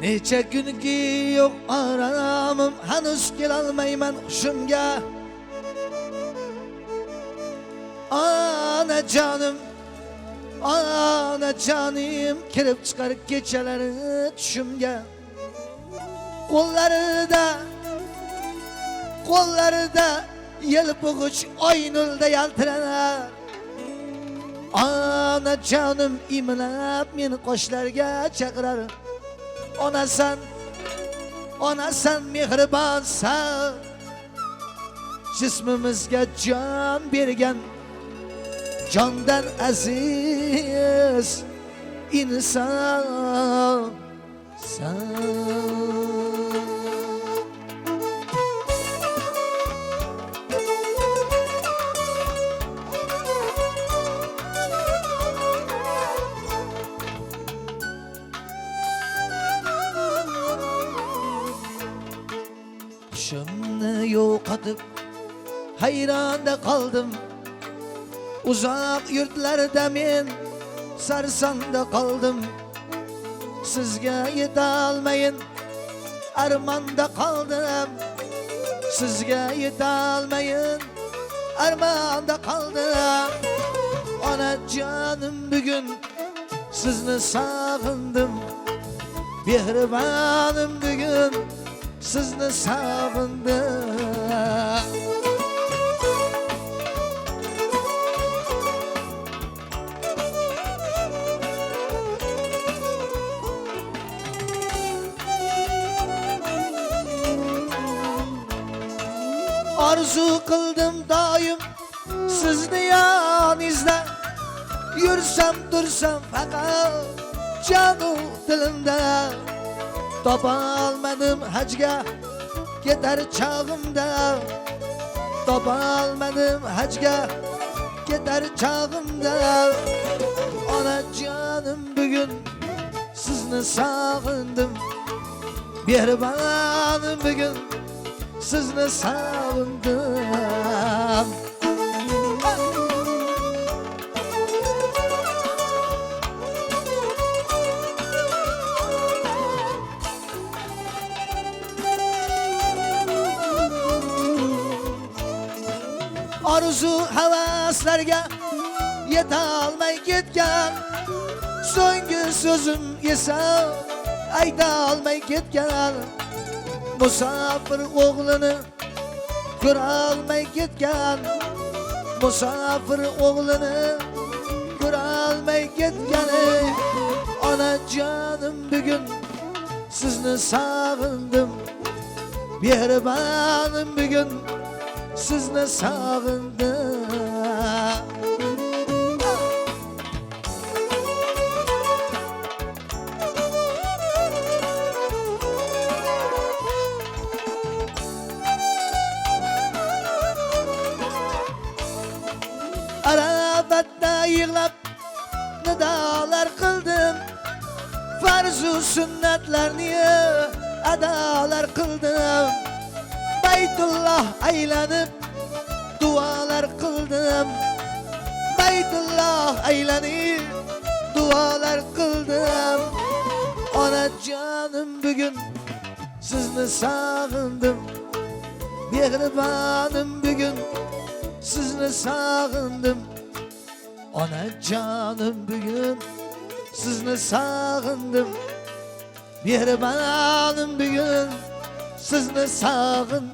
Necha kunki yo'q aramim, hanuz kelolmayman hushimga. Ana canım, ana canım, kirib chiqar kechalari tushimga. Qo'llarida yelpig'ich oy nurda yaltiranar. Ana canım imlab meni qoshlarga chaqirar. Onasan mehribonsan, jismimizga jon bergan, jondan aziz inson san. Hushimni yo'qotib hayronda qoldim. Uzoq yurtlarda men sarsonda qoldim. Sizga yeta olmayin armonda qoldim. Sizga yeta olmayin armonda qoldim. Onajonim bugun sizni sog'indim. Mehribonim bugun sizni sog'indim. Arzu qildim doim sizni yoningizda, yursam tursam faqat jonu dilimda. Topolmadim hajga ketar chog'imda, topolmadim hajga ketar chog'imda. Onajonim bugun sizni sog'indim. Mehribonim bugun sizni sog'indim. Arzu havaslarga yeta olmay ketgan, so'nggi so'zim esa ayta olmay ketgan. Musafir o'g'lini ko'ra olmay ketgan, musafir o'g'lini ko'ra olmay ketgan. Onajonim bugun sizni sog'indim. Mehribonim bugun sizni sog'indim. Arabatda yig'lab nidolar qildim, farzu sunnatlarni adolar qildim. Baytulloh aylanib duolar qildim. Baytulloh aylanib duolar qildim. Onajonim bugun sizni sog'indim. Mehribonim bugun sizni sog'indim. Onajonim bugun sizni sog'indim. Mehribonim bugun sizni sog'indim.